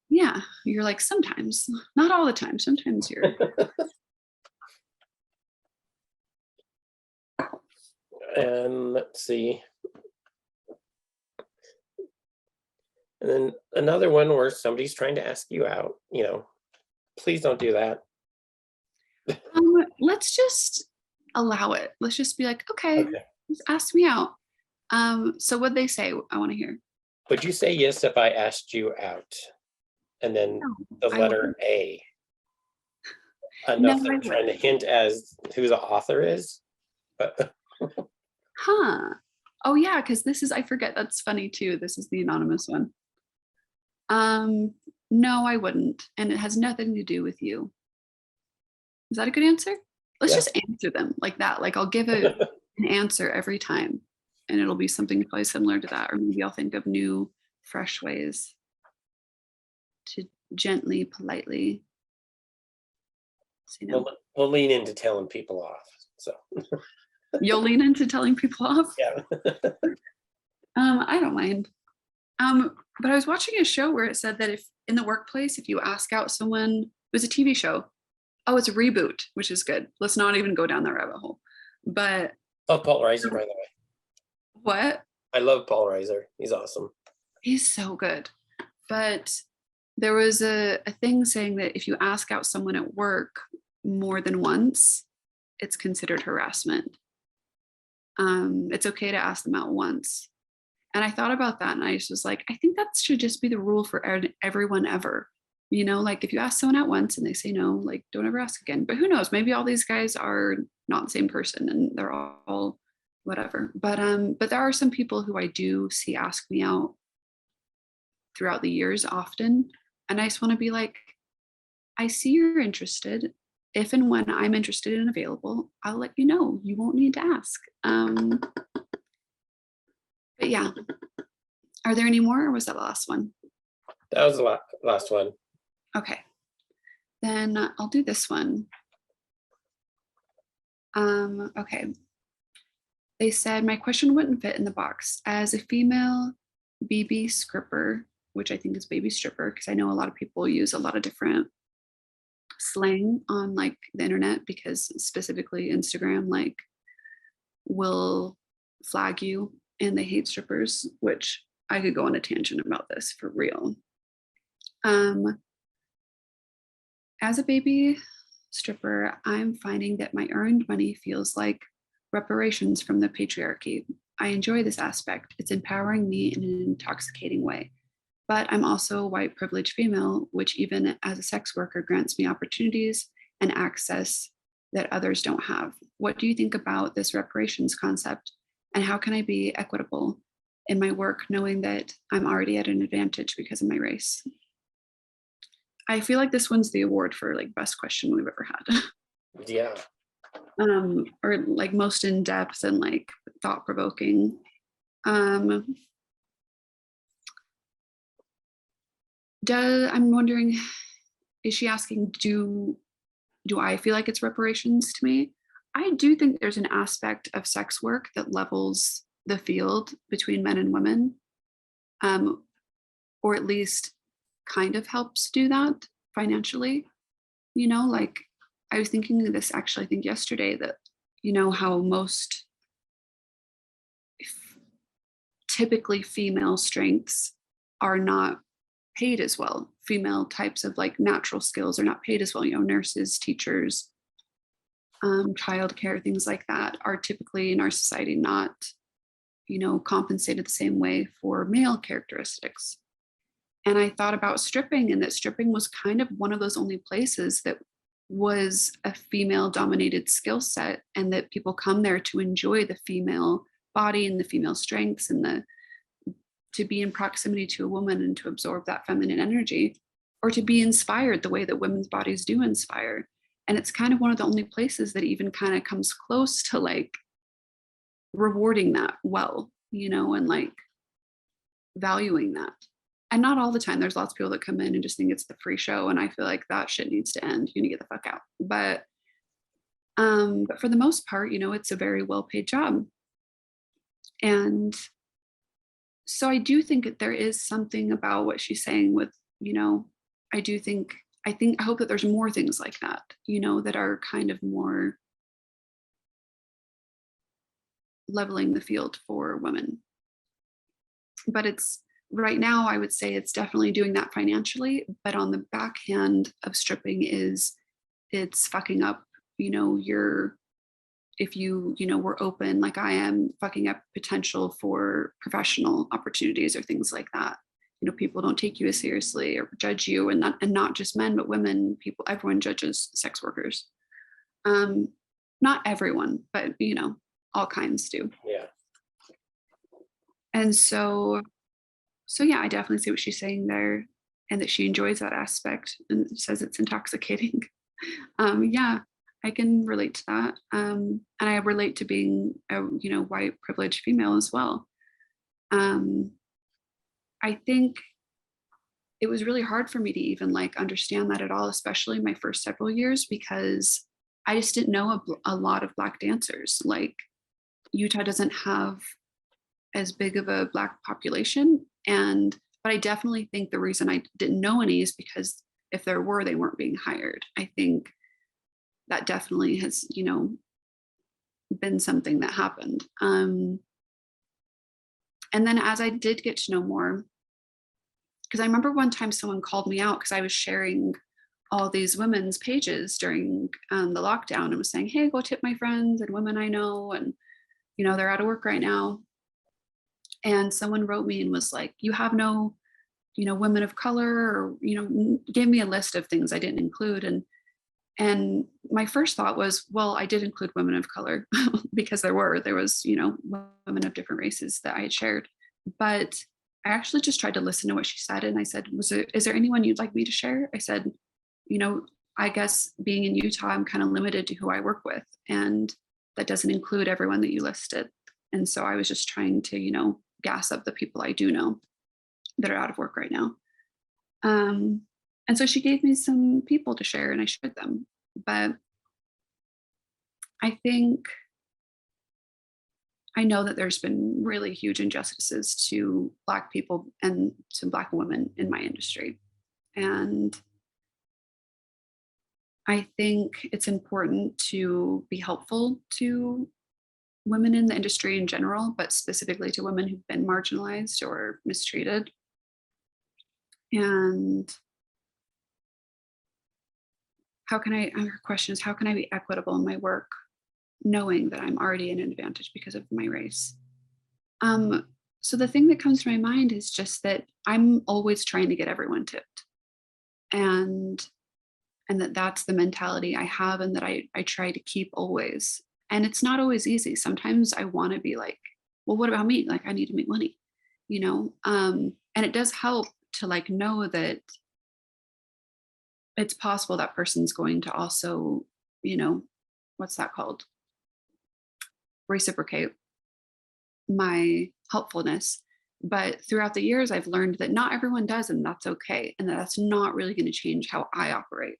Yeah, you're like sometimes, not all the time. Sometimes you're. And let's see. And then another one where somebody's trying to ask you out, please don't do that. Let's just allow it. Let's just be like, okay. Just ask me out. So what'd they say? I want to hear. Would you say yes if I asked you out? And then the letter A. Enough that I'm trying to hint as who the author is. But huh. Oh yeah, because I forget, that's funny too. This is the anonymous one. No, I wouldn't. And it has nothing to do with you. Is that a good answer? Let's just answer them like that. Like I'll give an answer every time and it'll be something probably similar to that. Or maybe I'll think of new, fresh ways to gently, politely. We'll lean into telling people off. So you'll lean into telling people off? Yeah. I don't mind. But I was watching a show where it said that if in the workplace, if you ask out someone, it was a TV show. Oh, it's a reboot, which is good. Let's not even go down that rabbit hole. But Oh, Paul Reiser, by the way. what? I love Paul Reiser. He's awesome. He's so good. But there was a thing saying that if you ask out someone at work more than once, it's considered harassment. It's okay to ask them out once. And I thought about that and I just was like, I think that should just be the rule for everyone ever. You know, like if you ask someone out once and they say no, like don't ever ask again. But who knows? Maybe all these guys are not the same person and they're all whatever. But there are some people who I do see ask me out throughout the years often. And I just want to be like, I see you're interested. If and when I'm interested and available, I'll let you know. You won't need to ask. But yeah, are there any more or was that the last one? That was the last one. Okay, then I'll do this one. Okay. They said my question wouldn't fit in the box. As a female BB stripper, which I think is baby stripper, because I know a lot of people use a lot of different slang on like the internet because specifically Instagram like will flag you and they hate strippers, which I could go on a tangent about this for real. As a baby stripper, I'm finding that my earned money feels like reparations from the patriarchy. I enjoy this aspect. It's empowering me in an intoxicating way. But I'm also a white privileged female, which even as a sex worker grants me opportunities and access that others don't have. What do you think about this reparations concept? And how can I be equitable in my work, knowing that I'm already at an advantage because of my race? I feel like this one's the award for like best question we've ever had. Yeah. Or like most in depth and like thought provoking. I'm wondering, is she asking, do I feel like it's reparations to me? I do think there's an aspect of sex work that levels the field between men and women, or at least kind of helps do that financially. You know, like I was thinking of this actually, I think yesterday that, you know, how most typically female strengths are not paid as well. Female types of like natural skills are not paid as well. You know, nurses, teachers, childcare, things like that are typically in our society not, you know, compensated the same way for male characteristics. And I thought about stripping, and that stripping was kind of one of those only places that was a female dominated skill set, and that people come there to enjoy the female body and the female strengths and to be in proximity to a woman and to absorb that feminine energy, or to be inspired the way that women's bodies do inspire. And it's kind of one of the only places that even kind of comes close to like rewarding that well, you know, and like valuing that. And not all the time. There's lots of people that come in and just think it's the free show. And I feel like that shit needs to end. You need to get the fuck out. But for the most part, you know, it's a very well paid job. And so I do think that there is something about what she's saying with, you know, I hope that there's more things like that, you know, that are kind of more leveling the field for women. But it's right now, I would say it's definitely doing that financially, but on the backhand of stripping it's fucking up, you know, if you know, we're open like I am, fucking up potential for professional opportunities or things like that. You know, people don't take you as seriously or judge you, and not just men, but women, people, everyone judges sex workers. Not everyone, but you know, all kinds do. Yeah. And so yeah, I definitely see what she's saying there, and that she enjoys that aspect and says it's intoxicating. Yeah, I can relate to that. And I relate to being a, you know, white privileged female as well. I think it was really hard for me to even like understand that at all, especially my first several years, because I just didn't know a lot of Black dancers. Like Utah doesn't have as big of a Black population. But I definitely think the reason I didn't know any is because if there were, they weren't being hired. I think that definitely has, been something that happened. And then as I did get to know more, because I remember one time someone called me out because I was sharing all these women's pages during the lockdown and was saying, hey, go tip my friends and women I know. And, they're out of work right now. And someone wrote me and was like, you have no, women of color, or, gave me a list of things I didn't include. And my first thought was, well, I did include women of color because there was, women of different races that I had shared. But I actually just tried to listen to what she said. And I said, is there anyone you'd like me to share? I said, I guess being in Utah, I'm kind of limited to who I work with. And that doesn't include everyone that you listed. And so I was just trying to, gas up the people I do know that are out of work right now. And so she gave me some people to share and I shared them. But I think I know that there's been really huge injustices to Black people and to Black women in my industry. And I think it's important to be helpful to women in the industry in general, but specifically to women who've been marginalized or mistreated. And her question is, how can I be equitable in my work, knowing that I'm already at an advantage because of my race? So the thing that comes to my mind is just that I'm always trying to get everyone tipped. And that's the mentality I have and that I try to keep always. And it's not always easy. Sometimes I want to be like, well, what about me? Like, I need to make money, and it does help to know that it's possible that person's going to also, what's that called? Reciprocate my helpfulness. But throughout the years, I've learned that not everyone does, and that's okay. And that's not really going to change how I operate.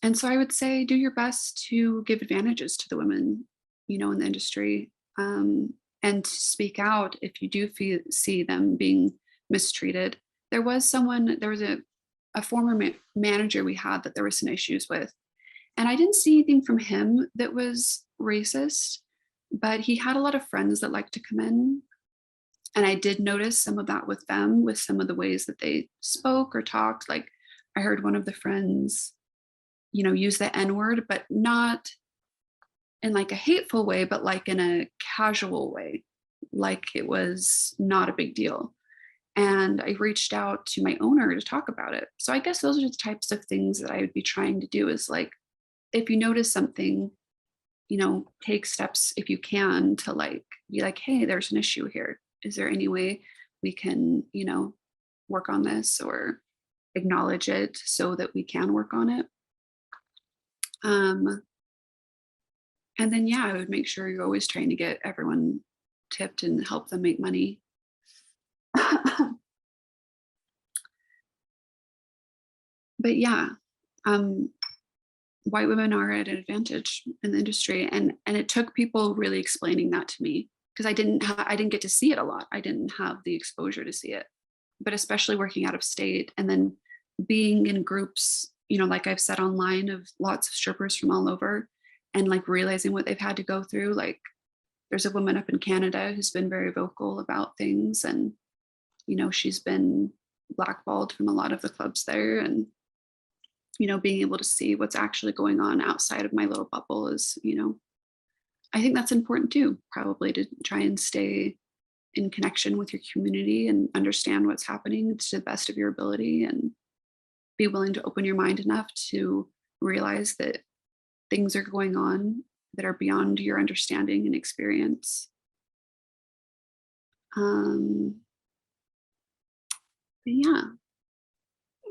And so I would say do your best to give advantages to the women, in the industry, and to speak out if you do see them being mistreated. There was a former manager we had that there were some issues with, and I didn't see anything from him that was racist, but he had a lot of friends that liked to come in. And I did notice some of that with them, with some of the ways that they spoke or talked. Like I heard one of the friends, use the N word, but not in a hateful way, but in a casual way, like it was not a big deal. And I reached out to my owner to talk about it. So I guess those are the types of things that I would be trying to do is if you notice something, take steps if you can to be like, hey, there's an issue here. Is there any way we can, work on this or acknowledge it so that we can work on it? And then, I would make sure you're always trying to get everyone tipped and help them make money. But white women are at an advantage in the industry, and it took people really explaining that to me because I didn't get to see it a lot. I didn't have the exposure to see it, but especially working out of state and then being in groups, like I've said online, of lots of strippers from all over, and realizing what they've had to go through. There's a woman up in Canada who's been very vocal about things, and she's been blackballed from a lot of the clubs there, and being able to see what's actually going on outside of my little bubble is, I think that's important too, probably, to try and stay in connection with your community and understand what's happening to the best of your ability, and be willing to open your mind enough to realize that things are going on that are beyond your understanding and experience. But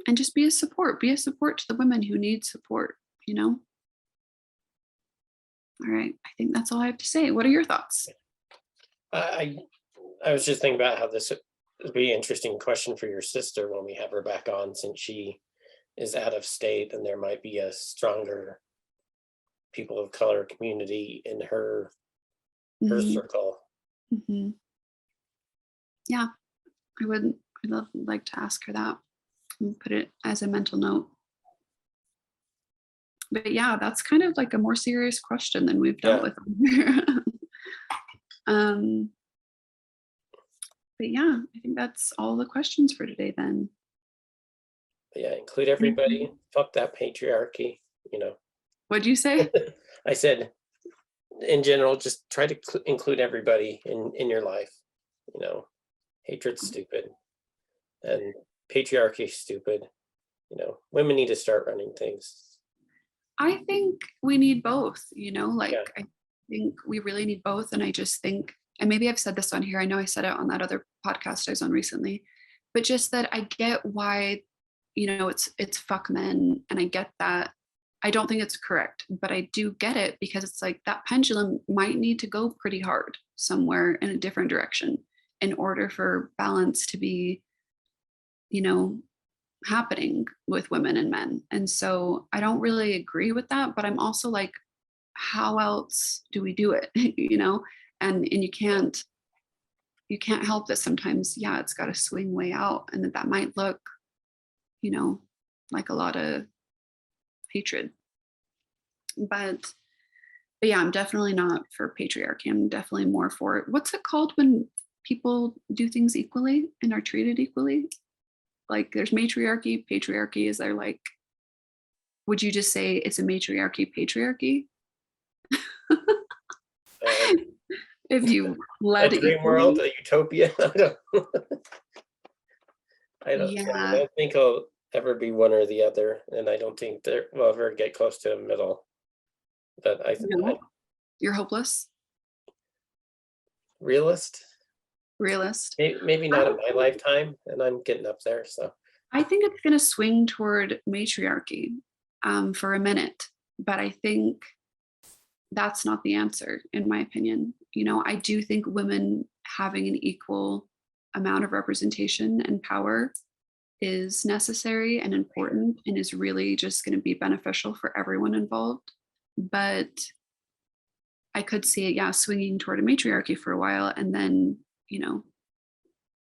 and just be a support to the women who need support. All right, I think that's all I have to say. What are your thoughts? I was just thinking about how this would be an interesting question for your sister when we have her back on, since she is out of state and there might be a stronger people of color community in her Mhm, circle. mhm. Yeah, I'd like to ask her that and put it as a mental note. But yeah, that's kind of like a more serious question than we've dealt Yeah, with on here. Um, but yeah, I think that's all the questions for today then. yeah, include Mhm. everybody. Fuck that patriarchy. You know, What'd you say? I said in general, just try to include everybody in your life. You know, hatred's stupid and patriarchy's stupid. You know, women need to start running things. I think we need both, Yeah, like I think we really need both. And I just think, and maybe I've said this on here, I know I said it on that other podcast I was on recently, but just that I get why, it's fuck men. And I get that. I don't think it's correct, but I do get it because it's like that pendulum might need to go pretty hard somewhere in a different direction in order for balance to be, you know, happening with women and men. And so I don't really agree with that, but I'm also like, how else do we do it? And you can't help that sometimes, yeah, it's got to swing way out and that might look, you know, like a lot of hatred. But yeah, I'm definitely not for patriarchy. I'm definitely more for it. What's it called when people do things equally and are treated equally? Like there's matriarchy, patriarchy. Is there like, would you just say it's a matriarchy, patriarchy? um, If you a led dream world, equally? a utopia. I Yeah. don't think I'll ever be one or the other, and I don't think there will ever get close to a middle. But I No, you're hopeless. realist, Realist. maybe I not in don't my think lifetime, and I'm getting up there. So I think it's gonna swing toward matriarchy, for a minute, but I think that's not the answer, in my opinion. I do think women having an equal amount of representation and power is necessary and important and is really just gonna be beneficial for everyone involved. But I could see it, yeah, swinging toward a matriarchy for a while and then, you know,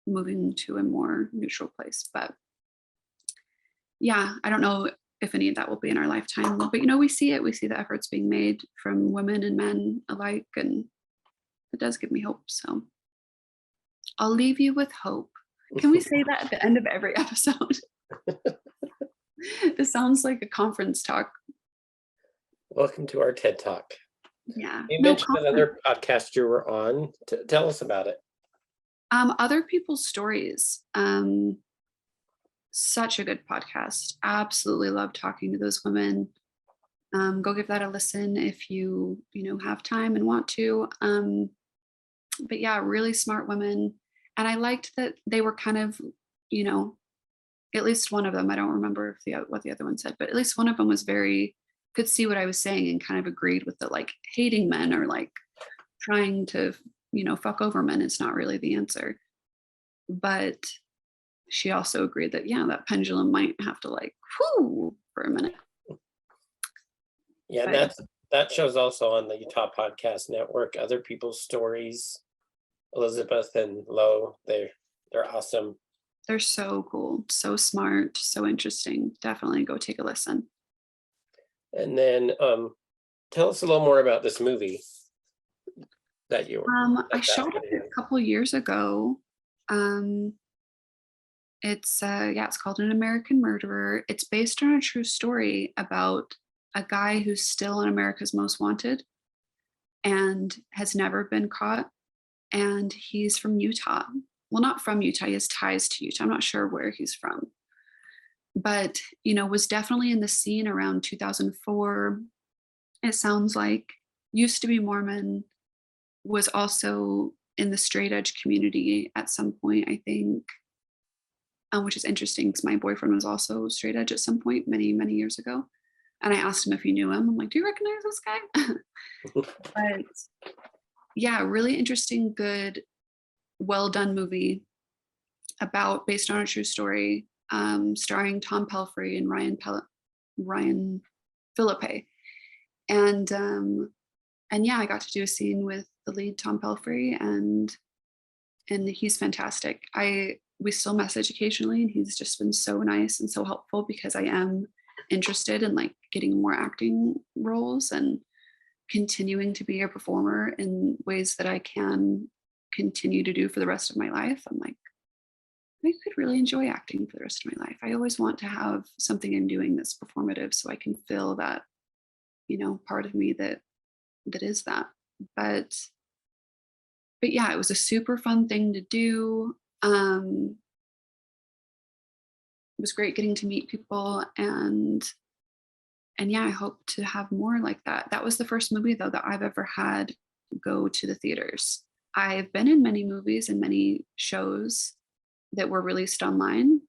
moving to a more neutral place. But yeah, I don't know if any of that will be in our lifetime. But we see it. We see the efforts being made from women and men alike, and it does give me hope. So I'll leave you with hope. Can we say that at the end of every episode? This sounds like a conference talk. welcome to our TED Talk. Yeah. You No mentioned conference. another podcast you were on. Tell us about it. Other people's stories. Such a good podcast. Absolutely love talking to those women. Go give that a listen if you have time and want to. But yeah, really smart women, and I liked that they were kind of, you know, at least one of them. I don't remember if what the other one said, but at least one of them was very could see what I was saying and kind of agreed with the like hating men or like trying to fuck over men is not really the answer. But she also agreed that yeah, that pendulum might have to like whoo for a minute. Yeah, and But that show's also on the Utah Podcast Network. Other people's stories. Elizabeth and Lo, they're awesome. they're so cool, so smart, so interesting. Definitely go take a listen. And then tell us a little more about this movie that you I that showed put it in. a couple years ago. Um, it's called An American Murderer. It's based on a true story about a guy who's still on America's Most Wanted and has never been caught. And he's from Utah. Well, not from Utah. He has ties to Utah. I'm not sure where he's from, but was definitely in the scene around 2004. It sounds like used to be Mormon, was also in the straight edge community at some point, I think, which is interesting because my boyfriend was also straight edge at some point many, many years ago. And I asked him if he knew him. I'm like, do you recognize this guy? But yeah, really interesting, good, well done movie based on a true story, starring Tom Pelphrey and Ryan Philippe. And yeah, I got to do a scene with the lead, Tom Pelphrey, and he's fantastic. We still message occasionally, and he's just been so nice and so helpful because I am interested in like getting more acting roles and continuing to be a performer in ways that I can continue to do for the rest of my life. I'm like, I could really enjoy acting for the rest of my life. I always want to have something I'm doing that's performative so I can feel that, part of me that is that. But but yeah, it was a super fun thing to do. It was great getting to meet people, and yeah, I hope to have more like that. That was the first movie though that I've ever had go to the theaters. I've been in many movies and many shows that were released online,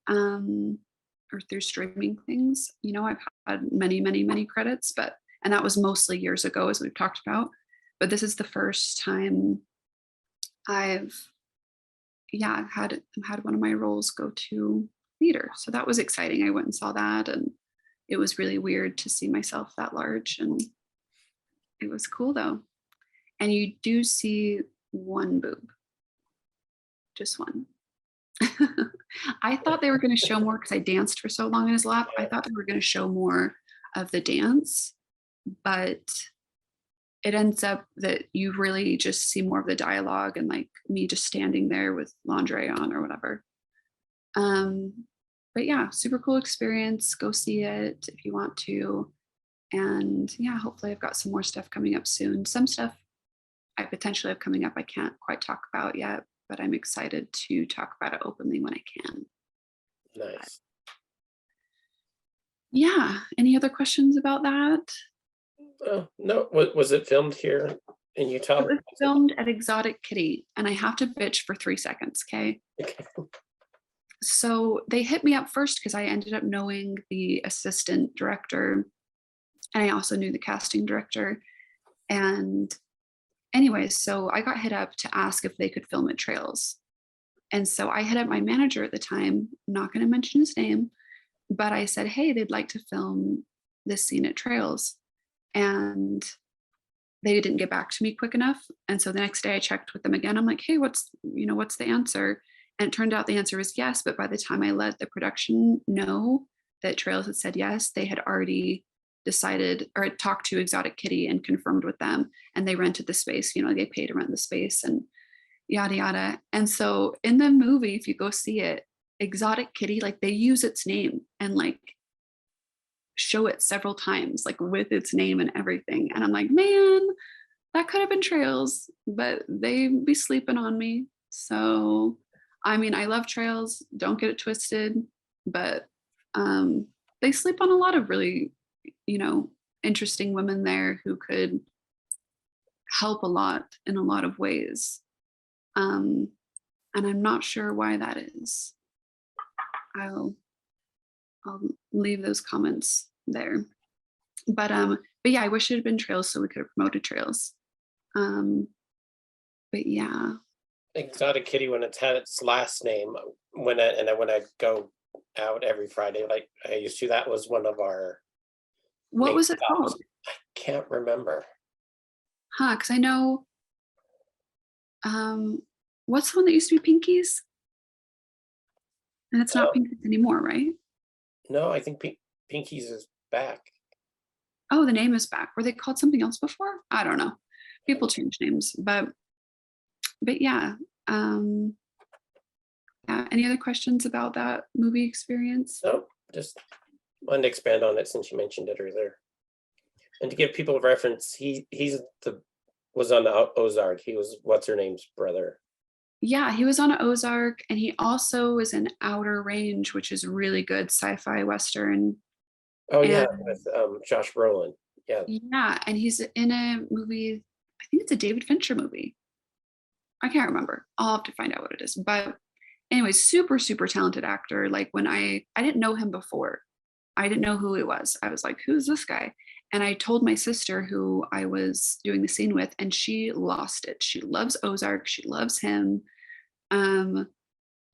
um, or through streaming things. I've had many, many, many credits, and that was mostly years ago, as we've talked about. But this is the first time I've, yeah, I've had one of my roles go to theater, so that was exciting. I went and saw that, and it was really weird to see myself that large, and it was cool though. And you do see one boob, just one. I thought they were going to show more because I danced for so long in his lap. I Yeah, thought they were going to show more of the dance, but it ends up that you really just see more of the dialogue and like me just standing there with lingerie on or whatever. Um, but yeah, super cool experience. Go see it if you want to. And yeah, hopefully I've got some more stuff coming up soon. Some stuff I potentially have coming up I can't quite talk about yet, but I'm excited to talk about it openly when I can. But nice. yeah, any other questions about that? No, was it filmed here in It Utah? was filmed at Exotic Kitty, and I have to bitch for 3 seconds, okay? Okay. So they hit me up first because I ended up knowing the assistant director, and I also knew the casting director. And anyways, so I got hit up to ask if they could film at Trails. And so I hit up my manager at the time, I'm not going to mention his name, but I said, hey, they'd like to film this scene at Trails. And they didn't get back to me quick enough. And so the next day I checked with them again. I'm like, hey, what's the answer? And it turned out the answer was yes. But by the time I let the production know that Trails had said yes, they had already decided or had talked to Exotic Kitty and confirmed with them. And they rented the space, they paid to rent the space and yada yada. And so in the movie, if you go see it, Exotic Kitty, like they use its name and like show it several times, like with its name and everything. And I'm like, man, that could have been Trails, but they be sleeping on me. So, I mean, I love Trails, don't get it twisted, but they sleep on a lot of really, you know, interesting women there who could help a lot in a lot of ways. Um, and I'm not sure why that is. I'll I'll leave those comments there. But yeah, I wish it had been Trails so we could have promoted Trails. Um, but yeah. Exotic Kitty, when it's had its last name, when I go out every Friday like I used to, that was one of our What main was it stops. called? Can't remember. Huh, because I know um what's the one that used to be Pinkies? And it's not Um, Pinkies anymore, right? no, I think Pinky's is back. Oh, the name is back. Were they called something else before? I don't know. People change names, but yeah. Um yeah. Any other questions about that movie experience? No, just wanted to expand on it since you mentioned it earlier. And to give people a reference, he's the was on the Ozark. He was what's her name's brother. Yeah, he was on Ozark and he also was in Outer Range, which is really good sci-fi western. Oh yeah, And with Josh Brolin. Yeah, yeah, and he's in a movie, I think it's a David Fincher movie. I can't remember. I'll have to find out what it is. But anyway, super, super talented actor. Like when I didn't know him before. I didn't know who he was. I was like, who's this guy? And I told my sister who I was doing the scene with, and she lost it. She loves Ozark. She loves him. Um,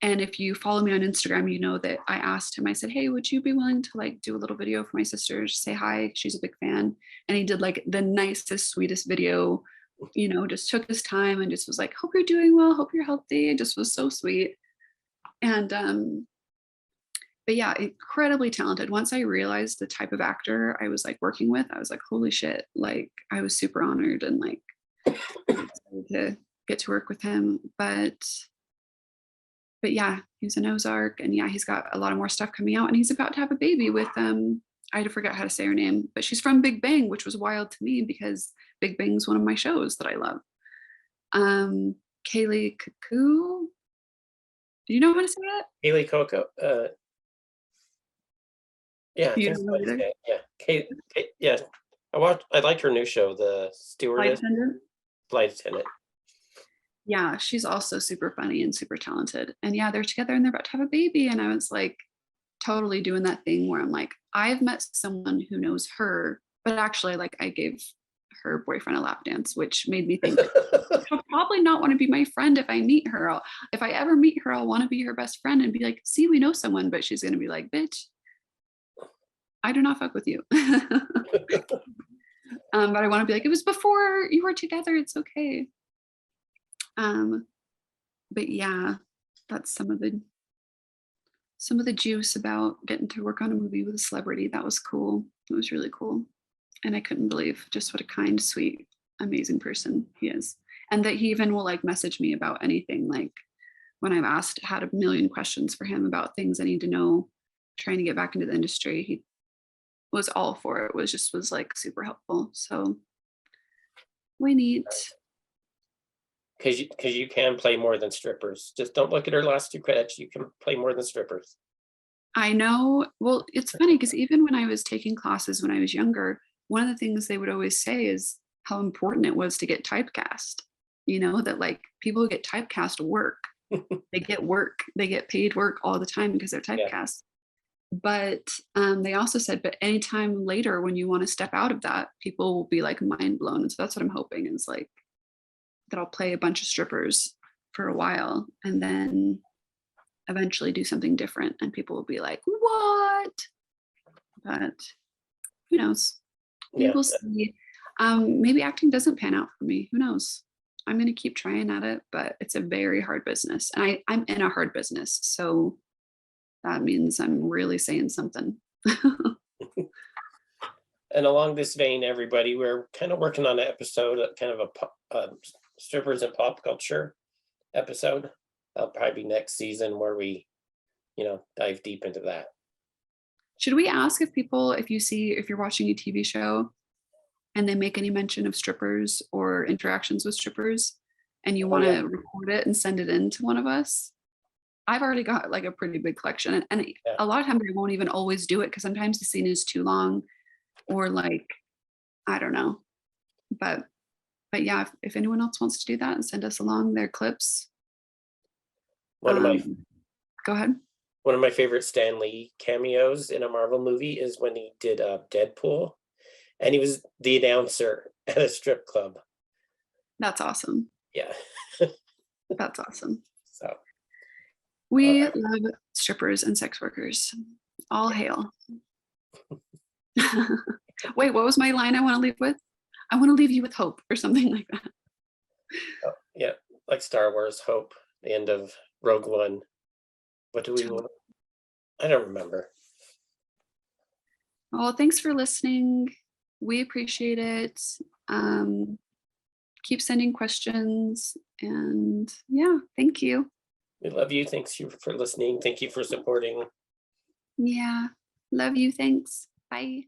And if you follow me on Instagram, you know that I asked him, I said, hey, would you be willing to like do a little video for my sister? Just say hi. She's a big fan. And he did like the nicest, sweetest video, just took his time and just was like, hope you're doing well. Hope you're healthy. It just was so sweet. And, but yeah, incredibly talented. Once I realized the type of actor I was like working with, I was like, holy shit. Like I was super honored and like excited to get to work with him. But yeah, he's an Ozark, and yeah, he's got a lot of more stuff coming out, and he's about to have a baby with I forgot how to say her name, but she's from Big Bang, which was wild to me because Big Bang's one of my shows that I love. Kaylee Cuckoo. Do you know how to say it? Haley Coco. Yeah, I You think don't so. know either? Yeah, yeah. I liked her new show, The Flight Stewardess, attendant? Flight Attendant. Yeah, she's also super funny and super talented. And yeah, they're together and they're about to have a baby. And I was like totally doing that thing where I'm like, I've met someone who knows her, but actually like I gave her boyfriend a lap dance, which made me think she'll probably not want to be my friend if I meet her. If I ever meet her, I'll want to be her best friend and be like, see, we know someone, but she's gonna be like, bitch, I do not fuck with you. But I want to be like, it was before you were together, it's okay. But yeah, that's some of the juice about getting to work on a movie with a celebrity. That was cool. It was really cool. And I couldn't believe just what a kind, sweet, amazing person he is. And that he even will like message me about anything. Like when I've had a million questions for him about things I need to know, trying to get back into the industry, he was all for it. Was like super helpful. So we need. Because you can play more than strippers. Just don't look at her last 2 credits. You can play more than strippers. I know. Well, it's funny because even when I was taking classes when I was younger, one of the things they would always say is how important it was to get typecast. That like people who get typecast work. They get work. They get paid work all the time because they're Yeah. typecast. But they also said, but anytime later when you want to step out of that, people will be like mind blown. And so that's what I'm hoping is like that I'll play a bunch of strippers for a while and then eventually do something different and people will be like, what? But who knows? We Yeah. will see. Maybe acting doesn't pan out for me. Who knows? I'm going to keep trying at it, but it's a very hard business. And I'm in a hard business. So that means I'm really saying something. And along this vein, everybody, we're kind of working on an episode, kind of a strippers and pop culture episode. That'll probably be next season where we, dive deep into that. Should we ask if you're watching a TV show and they make any mention of strippers or interactions with strippers and you want to record it and send it in to one of us? I've already got like a pretty big collection and Yeah. a lot of times I won't even always do it because sometimes the scene is too long or like, I don't know. But yeah, if anyone else wants to do that and send us along their clips, One of my go ahead. One of my favorite Stan Lee cameos in a Marvel movie is when he did Deadpool, and he was the announcer at a strip club. That's awesome. Yeah. That's awesome. So we love strippers and sex workers. All hail. Wait, what was my line I want to leave with? I want to leave you with hope or something like that. Oh, yeah, like Star Wars Hope, the end of Rogue One. What do we want? I don't remember. Well, thanks for listening. We appreciate it. Keep sending questions and yeah, thank you. We love you. Thanks you for listening. Thank you for supporting. Yeah, love you. Thanks. Bye.